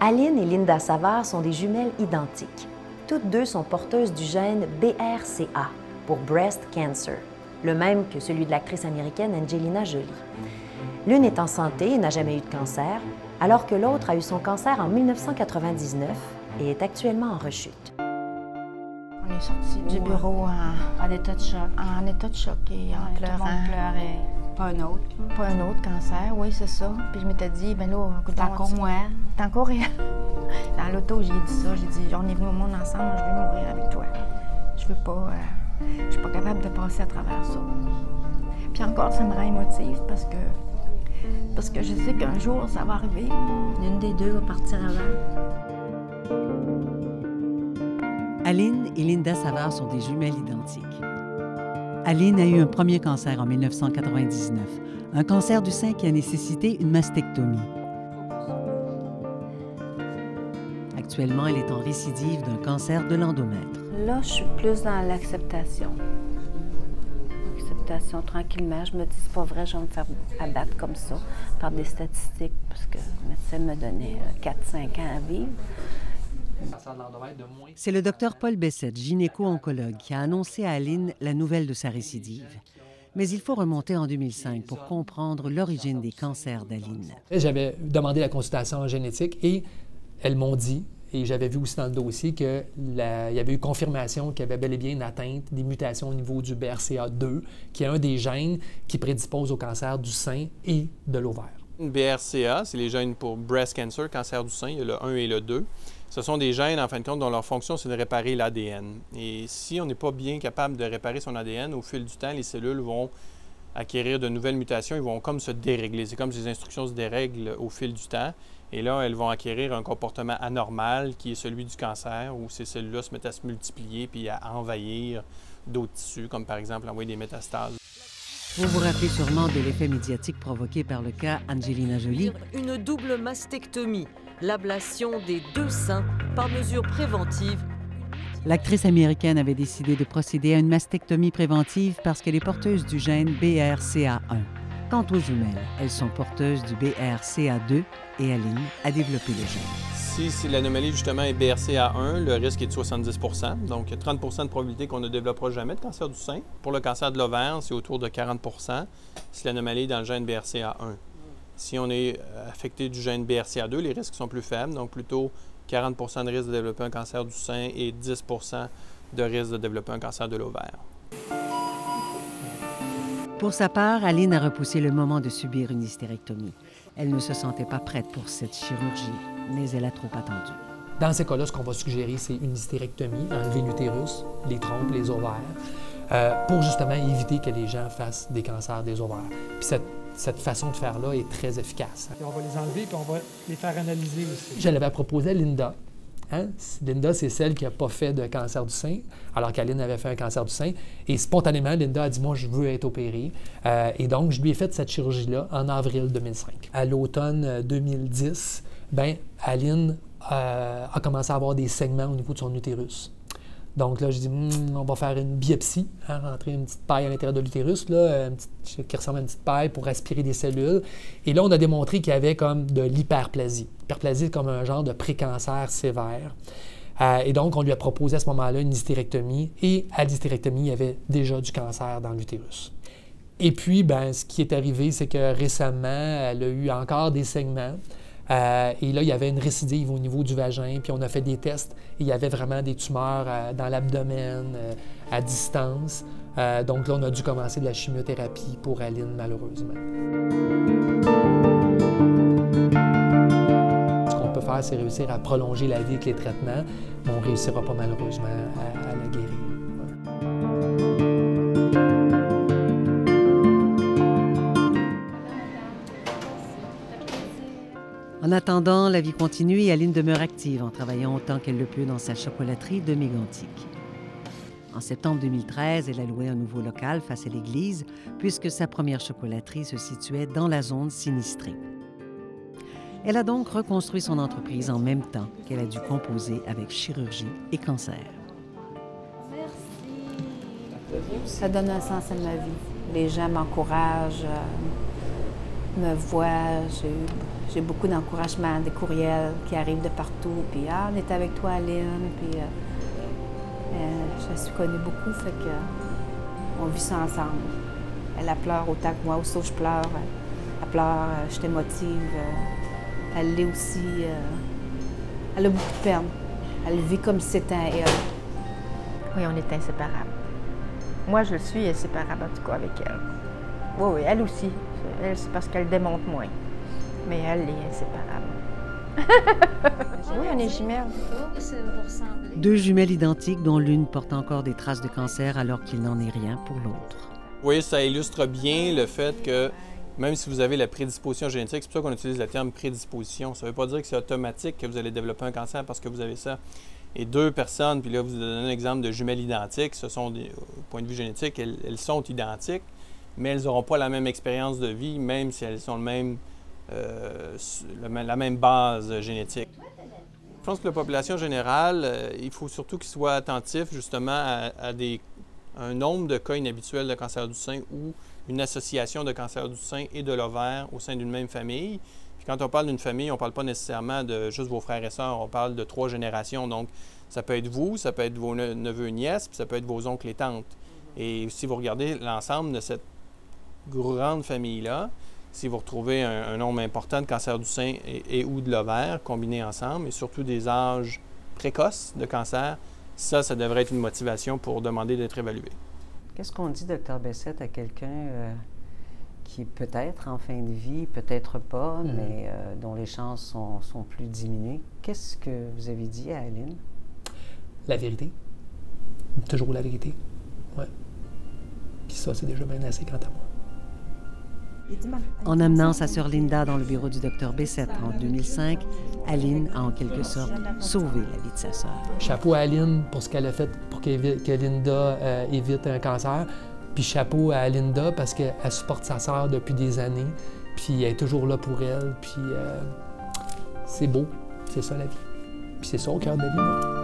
Aline et Linda Savard sont des jumelles identiques. Toutes deux sont porteuses du gène BRCA pour Breast Cancer, le même que celui de l'actrice américaine Angelina Jolie. L'une est en santé et n'a jamais eu de cancer, alors que l'autre a eu son cancer en 1999 et est actuellement en rechute. On est sortis du bureau en état de choc. En état de choc et en pleurant. Tout le monde pleurait. Pas un autre. Pas un autre cancer, oui, c'est ça. Puis je m'étais dit, ben là, t'es encore moi. T'es encore réel. Dans l'auto, j'ai dit ça. J'ai dit, on est venus au monde ensemble, je veux mourir avec toi. Je veux pas. Je suis pas capable de passer à travers ça. Puis encore, ça me rend émotive parce que je sais qu'un jour, ça va arriver. L'une des deux va partir avant. Aline et Linda Savard sont des jumelles identiques. Aline a eu un premier cancer en 1999, un cancer du sein qui a nécessité une mastectomie. Actuellement, elle est en récidive d'un cancer de l'endomètre. Là, je suis plus dans l'acceptation. L'acceptation, tranquillement. Je me dis, c'est pas vrai, je vais me faire abattre comme ça par des statistiques, parce que le médecin me donnait 4-5 ans à vivre. C'est le docteur Paul Bessette, gynéco-oncologue, qui a annoncé à Aline la nouvelle de sa récidive. Mais il faut remonter en 2005 pour comprendre l'origine des cancers d'Aline. J'avais demandé la consultation génétique et elles m'ont dit, et j'avais vu aussi dans le dossier, qu'il y avait eu confirmation qu'il y avait bel et bien une atteinte des mutations au niveau du BRCA2, qui est un des gènes qui prédispose au cancer du sein et de l'ovaire. BRCA, c'est les gènes pour breast cancer, cancer du sein, il y a le 1 et le 2. Ce sont des gènes, en fin de compte, dont leur fonction, c'est de réparer l'ADN. Et si on n'est pas bien capable de réparer son ADN, au fil du temps, les cellules vont acquérir de nouvelles mutations, ils vont comme se dérégler. C'est comme si les instructions se dérèglent au fil du temps. Et là, elles vont acquérir un comportement anormal qui est celui du cancer, où ces cellules-là se mettent à se multiplier puis à envahir d'autres tissus, comme par exemple envoyer des métastases. Vous vous rappelez sûrement de l'effet médiatique provoqué par le cas Angelina Jolie. Une double mastectomie, l'ablation des deux seins par mesure préventive. L'actrice américaine avait décidé de procéder à une mastectomie préventive parce qu'elle est porteuse du gène BRCA1. Quant aux jumelles, elles sont porteuses du BRCA2 et Aline a développé le gène. Si l'anomalie justement est BRCA1, le risque est de 70 %. Donc, il y a 30 % de probabilité qu'on ne développera jamais de cancer du sein. Pour le cancer de l'ovaire, c'est autour de 40 % si l'anomalie est dans le gène BRCA1. Si on est affecté du gène BRCA2, les risques sont plus faibles, donc plutôt 40 % de risque de développer un cancer du sein et 10 % de risque de développer un cancer de l'ovaire. Pour sa part, Aline a repoussé le moment de subir une hystérectomie. Elle ne se sentait pas prête pour cette chirurgie, mais elle a trop attendu. Dans ces cas-là, ce qu'on va suggérer, c'est une hystérectomie, enlever l'utérus, les trompes, les ovaires, pour justement éviter que les gens fassent des cancers des ovaires. Puis cette façon de faire-là est très efficace. Et on va les enlever puis on va les faire analyser aussi. Je l'avais proposé à Linda. Hein? Linda, c'est celle qui n'a pas fait de cancer du sein, alors qu'Aline avait fait un cancer du sein. Et spontanément, Linda a dit « Moi, je veux être opérée ». Et donc, je lui ai fait cette chirurgie-là en avril 2005. À l'automne 2010, Aline a commencé à avoir des saignements au niveau de son utérus. Donc là, je dis, on va faire une biopsie, hein, rentrer une petite paille à l'intérieur de l'utérus, qui ressemble à une petite paille pour aspirer des cellules. Et là, on a démontré qu'il y avait comme de l'hyperplasie. L'hyperplasie, c'est comme un genre de précancer sévère. Et donc, on lui a proposé à ce moment-là une hystérectomie. Et à l'hystérectomie, il y avait déjà du cancer dans l'utérus. Et puis, ce qui est arrivé, c'est que récemment, elle a eu encore des saignements. Et là, il y avait une récidive au niveau du vagin, puis on a fait des tests, et il y avait vraiment des tumeurs dans l'abdomen, à distance. Donc là, on a dû commencer de la chimiothérapie pour Aline, malheureusement. Ce qu'on peut faire, c'est réussir à prolonger la vie avec les traitements, mais on ne réussira pas malheureusement à la guérir. En attendant, la vie continue et Aline demeure active en travaillant autant qu'elle le peut dans sa chocolaterie de Mégantic. En septembre 2013, elle a loué un nouveau local face à l'église puisque sa première chocolaterie se situait dans la zone sinistrée. Elle a donc reconstruit son entreprise en même temps qu'elle a dû composer avec chirurgie et cancer. Ça donne un sens à ma vie. Les gens m'encouragent. me voient, j'ai beaucoup d'encouragement, des courriels qui arrivent de partout. Puis, ah, on est avec toi, Aline. Puis, je la suis connue beaucoup, fait que on vit ça ensemble. Elle pleure autant que moi, aussitôt que je pleure. Elle pleure, je t'émotive. Elle l'est aussi. Elle a beaucoup de peine. Elle vit comme si c'était à elle. Oui, on est inséparables. Moi, je le suis inséparable, en tout cas, avec elle. Oui, oui, elle aussi. Elle, c'est parce qu'elle démonte moins. Mais elle est inséparable. Oui, on est jumelles. Deux jumelles identiques dont l'une porte encore des traces de cancer alors qu'il n'en est rien pour l'autre. Vous voyez, ça illustre bien le fait que même si vous avez la prédisposition génétique, c'est pour ça qu'on utilise le terme prédisposition. Ça ne veut pas dire que c'est automatique que vous allez développer un cancer parce que vous avez ça. Et deux personnes, puis là, vous donnez un exemple de jumelles identiques, ce sont, au point de vue génétique, elles sont identiques, mais elles n'auront pas la même expérience de vie, même si elles ont la même base génétique. Je pense que la population générale, il faut surtout qu'ils soient attentifs justement à un nombre de cas inhabituels de cancer du sein ou une association de cancer du sein et de l'ovaire au sein d'une même famille. Puis quand on parle d'une famille, on ne parle pas nécessairement de juste vos frères et sœurs, on parle de 3 générations. Donc, ça peut être vous, ça peut être vos neveux et nièces, puis ça peut être vos oncles et tantes. Et si vous regardez l'ensemble de cette grande famille-là, si vous retrouvez un nombre important de cancers du sein et ou de l'ovaire combinés ensemble, et surtout des âges précoces de cancer, ça devrait être une motivation pour demander d'être évalué. Qu'est-ce qu'on dit, Dr Bessette, à quelqu'un qui peut-être en fin de vie, peut-être pas, mais dont les chances sont plus diminuées? Qu'est-ce que vous avez dit à Aline? La vérité. Toujours la vérité. Oui. Puis ça, c'est déjà bien assez quant à moi. En amenant sa sœur Linda dans le bureau du Dr Bessette en 2005, Aline a en quelque sorte sauvé la vie de sa sœur. Chapeau à Aline pour ce qu'elle a fait pour que Linda évite un cancer. Puis chapeau à Linda parce qu'elle supporte sa sœur depuis des années. Puis elle est toujours là pour elle. Puis c'est beau. C'est ça la vie. Puis c'est ça au cœur de la vie.